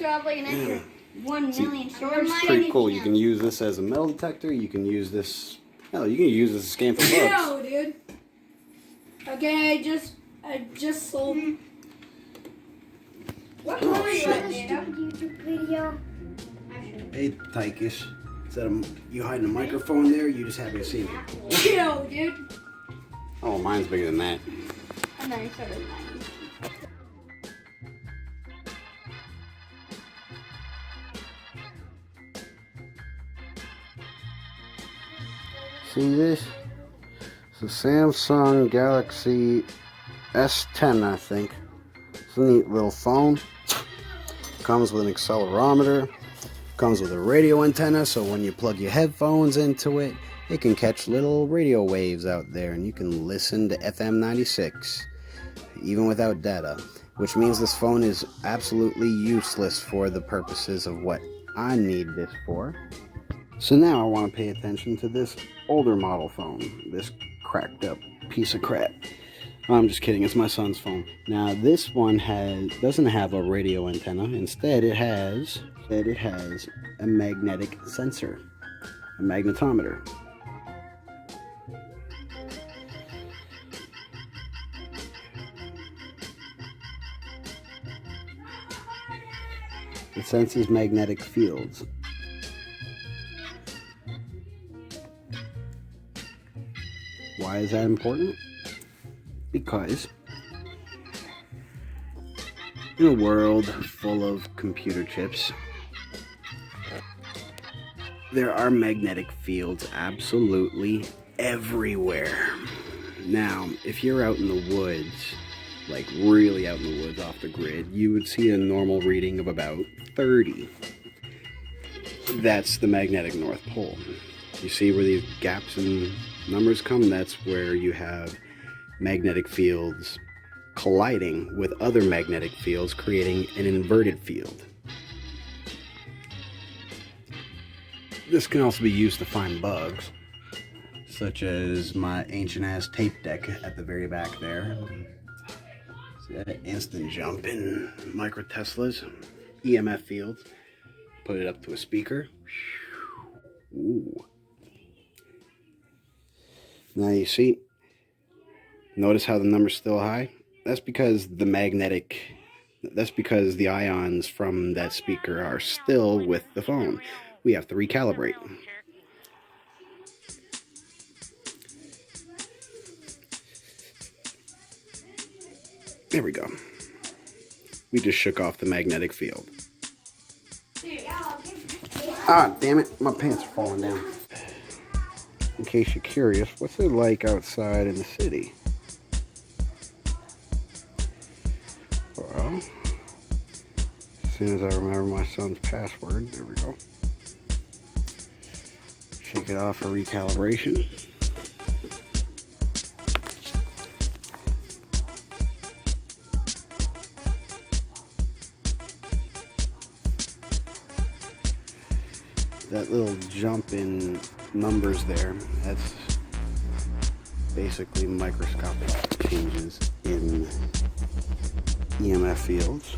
probably an extra 1 million storage. It's pretty cool. You can use this as a metal detector. You can use this. Hell, you can use this to scan for bugs. No, dude. Okay, I just sold. What color are you at, Dana? YouTube video. Hey, Tychus. Instead of you hiding a microphone there, you just happen to see me. Chill, dude. Oh, mine's bigger than that. And then I started lying. See this? It's a Samsung Galaxy S10, I think. It's a neat little phone. Comes with an accelerometer. Comes with a radio antenna, so when you plug your headphones into it, it can catch little radio waves out there, and you can listen to FM 96, even without data. Which means this phone is absolutely useless for the purposes of what I need this for. So now I want to pay attention to this older model phone, this cracked up piece of crap. I'm just kidding, it's my son's phone. Now this one doesn't have a radio antenna. Instead it has a magnetic sensor, a magnetometer. It senses magnetic fields. Why is that important? Because in a world full of computer chips, there are magnetic fields absolutely everywhere. Now, if you're out in the woods, like really out in the woods off the grid, you would see a normal reading of about 30. That's the magnetic North Pole. You see where these gaps in numbers come? That's where you have magnetic fields colliding with other magnetic fields, creating an inverted field. This can also be used to find bugs, such as my ancient ass tape deck at the very back there. See that instant jump in micro Teslas, EMF fields. Put it up to a speaker. Ooh. Now you see, notice how the number's still high? That's because the ions from that speaker are still with the phone. We have to recalibrate. There we go. We just shook off the magnetic field. Ah, damn it, my pants are falling down. In case you're curious, what's it like outside in the city? Well, as soon as I remember my son's password, there we go. Shake it off for recalibration. That little jump in numbers there, that's basically microscopic changes in EMF fields.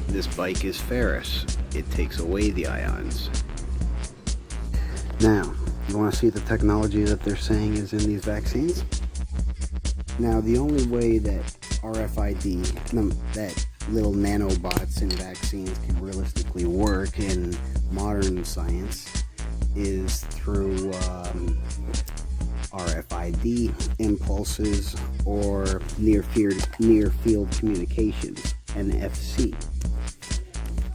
This bike is ferrous. It takes away the ions. Now, you want to see the technology that they're saying is in these vaccines? Now, the only way that RFID, that little nanobots in vaccines can realistically work in modern science is through RFID impulses or near field communications, NFC.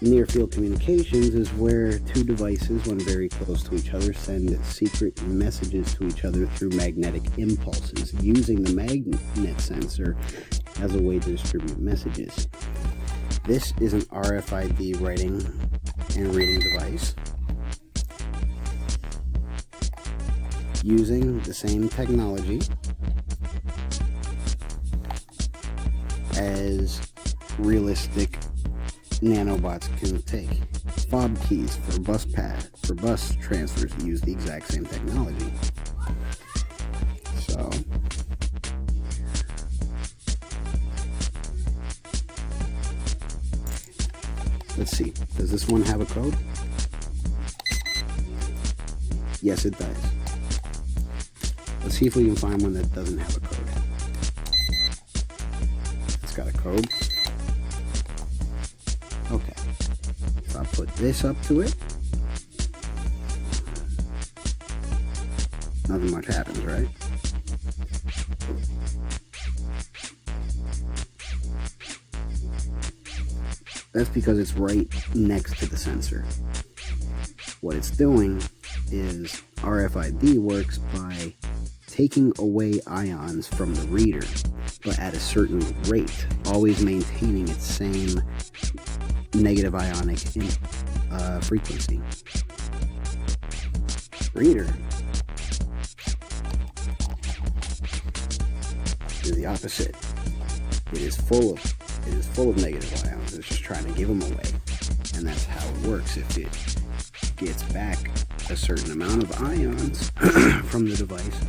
Near field communications is where two devices, when very close to each other, send secret messages to each other through magnetic impulses, using the magnet sensor as a way to distribute messages. This is an RFID writing and reading device using the same technology as realistic nanobots can take. Fob keys for bus transfers use the exact same technology. So let's see. Does this one have a code? Yes, it does. Let's see if we can find one that doesn't have a code. It's got a code. Okay. If I put this up to it, nothing much happens, right? That's because it's right next to the sensor. What it's doing is RFID works by taking away ions from the reader, but at a certain rate, always maintaining its same negative ionic frequency. Reader is the opposite. It is full of negative ions. It's just trying to give them away, and that's how it works. If it gets back a certain amount of ions from the device,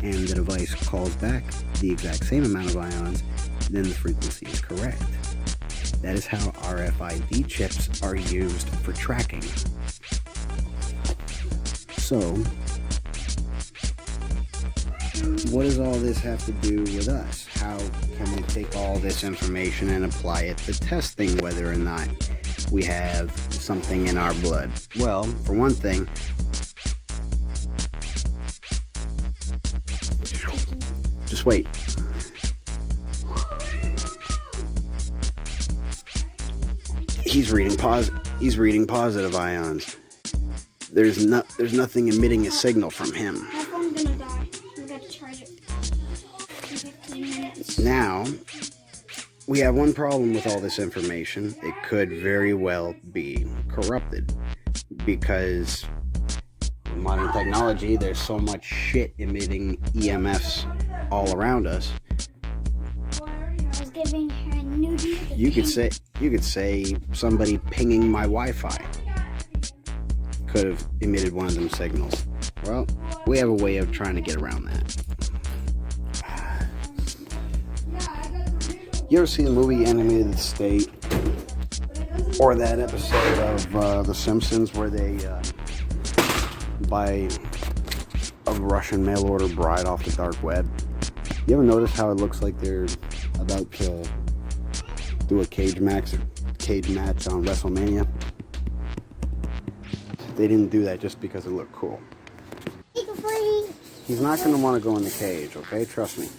and the device calls back the exact same amount of ions, then the frequency is correct. That is how RFID chips are used for tracking. So, what does all this have to do with us? How can we take all this information and apply it to testing whether or not we have something in our blood? Well, for one thing, just wait. He's reading positive ions. There's nothing emitting a signal from him. My phone's gonna die. I gotta charge it in 15 minutes. Now, we have one problem with all this information. It could very well be corrupted because in modern technology, there's so much shit emitting EMFs all around us. I was giving her a new You could say somebody pinging my Wi-Fi could have emitted one of them signals. Well, we have a way of trying to get around that. You ever see the movie Animated State? Or that episode of The Simpsons where they buy a Russian mail-order bride off the dark web? You ever notice how it looks like they're about to do a cage match on WrestleMania? They didn't do that just because it looked cool. He's not going to want to go in the cage, okay? Trust me.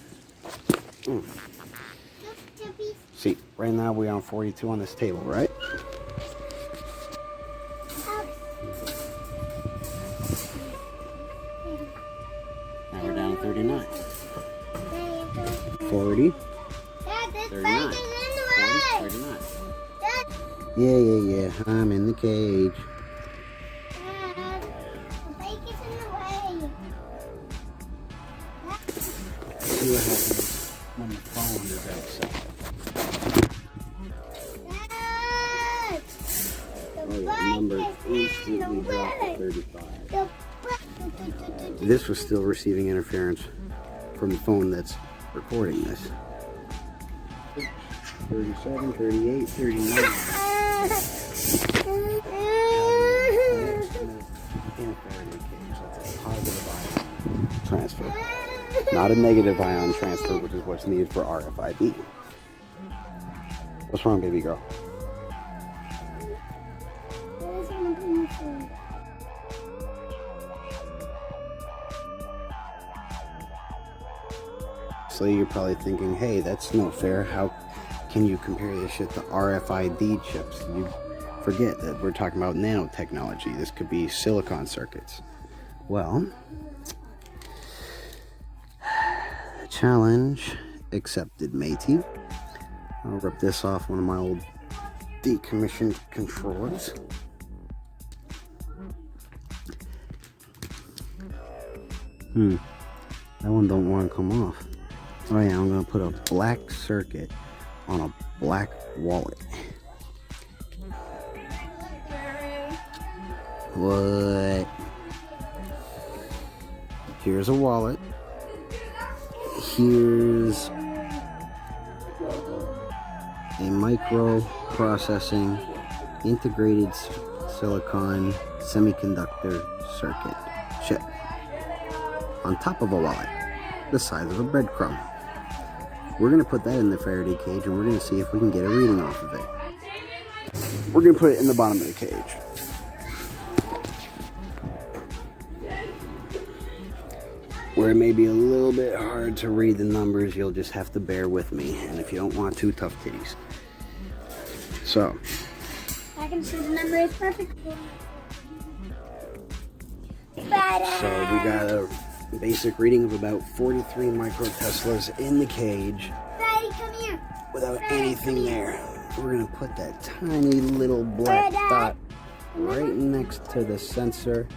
See, right now we're on 42 on this table, right? Now we're down to 39. 40. 39. 40, 39. Yeah. I'm in the cage. See what happens when the phone is outside. The number instantly dropped to 35. This was still receiving interference from the phone that's recording this. 37, 38, 39. That's a positive ion transfer. Not a negative ion transfer, which is what's needed for RFID. What's wrong, baby girl? So you're probably thinking, hey, that's no fair. How can you compare this shit to RFID chips? You forget that we're talking about nanotechnology. This could be silicon circuits. Well, challenge accepted, matey. I'll rip this off one of my old decommissioned controllers. That one don't want to come off. Oh yeah, I'm gonna put a black circuit on a black wallet. What? Here's a wallet. Here's a microprocessing integrated silicon semiconductor circuit chip on top of a wallet the size of a breadcrumb. We're going to put that in the Faraday cage and we're going to see if we can get a reading off of it. We're going to put it in the bottom of the cage. Where it may be a little bit hard to read the numbers, you'll just have to bear with me. And if you don't want to, tough titties. So, I can see the number is perfect. we got a basic reading of about 43 microteslas in the cage. Daddy, come here. Without anything there. We're going to put that tiny little black dot right next to the sensor.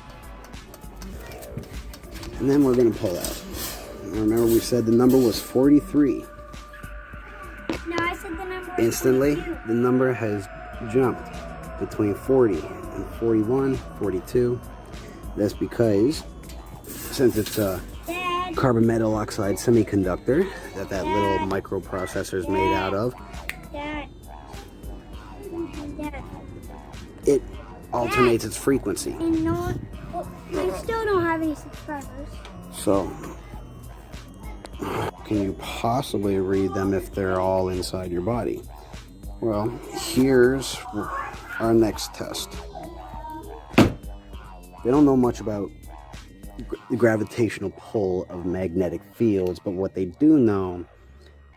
And then we're going to pull out. Remember we said the number was 43. No, I said the number. Instantly, the number has jumped between 40 and 41, 42. That's because, since it's a Dad. carbon metal oxide semiconductor that little microprocessor is made out of, Dad. Dad. it alternates its frequency. And no, we still don't have any subscribers. So, can you possibly read them if they're all inside your body? Well, here's our next test. They don't know much about the gravitational pull of magnetic fields, but what they do know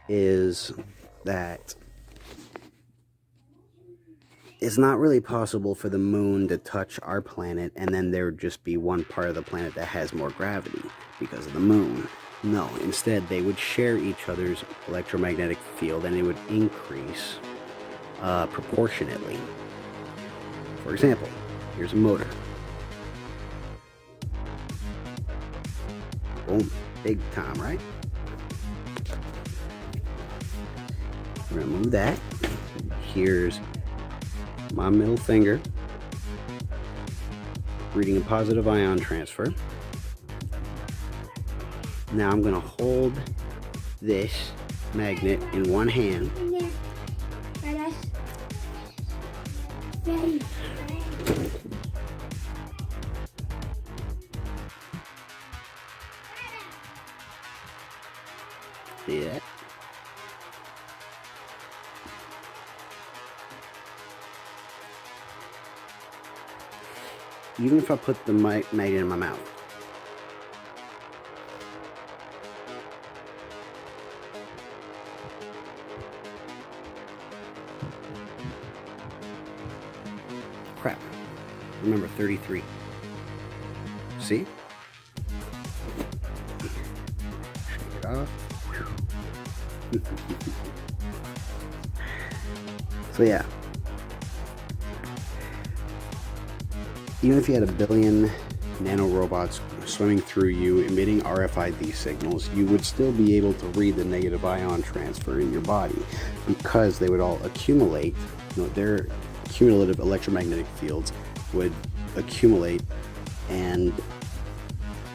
is that it's not really possible for the moon to touch our planet and then there would just be one part of the planet that has more gravity because of the moon. No, instead they would share each other's electromagnetic field and it would increase proportionately. For example, here's a motor. Boom, big time, right? We're gonna move that. Here's my middle finger reading a positive ion transfer. Now I'm going to hold this magnet in one hand. In there. Daddy. See that? Even if I put the magnet in my mouth. Crap. Remember, 33. See? Shake it off. So yeah. Even if you had a billion nanorobots swimming through you, emitting RFID signals, you would still be able to read the negative ion transfer in your body because they would all accumulate. Their cumulative electromagnetic fields would accumulate and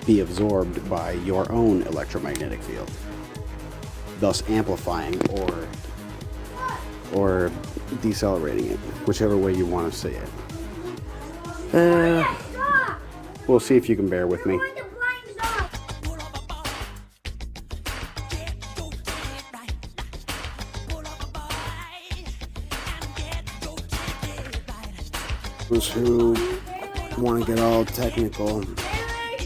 be absorbed by your own electromagnetic field, thus amplifying or decelerating it, whichever way you want to say it. We'll see if you can bear with me. Those who want to get all technical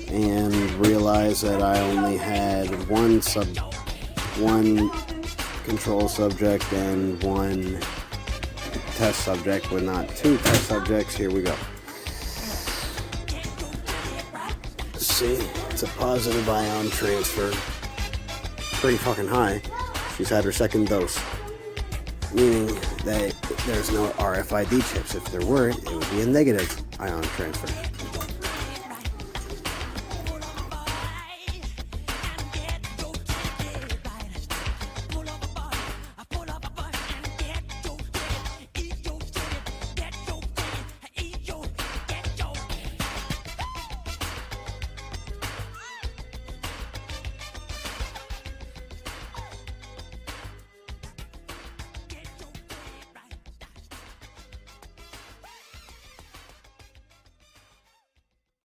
and realize that I only had one control subject and one test subject, but not two test subjects. Here we go. See, it's a positive ion transfer. Pretty fucking high. She's had her second dose. Meaning that there's no RFID chips. If there were, it would be a negative ion transfer.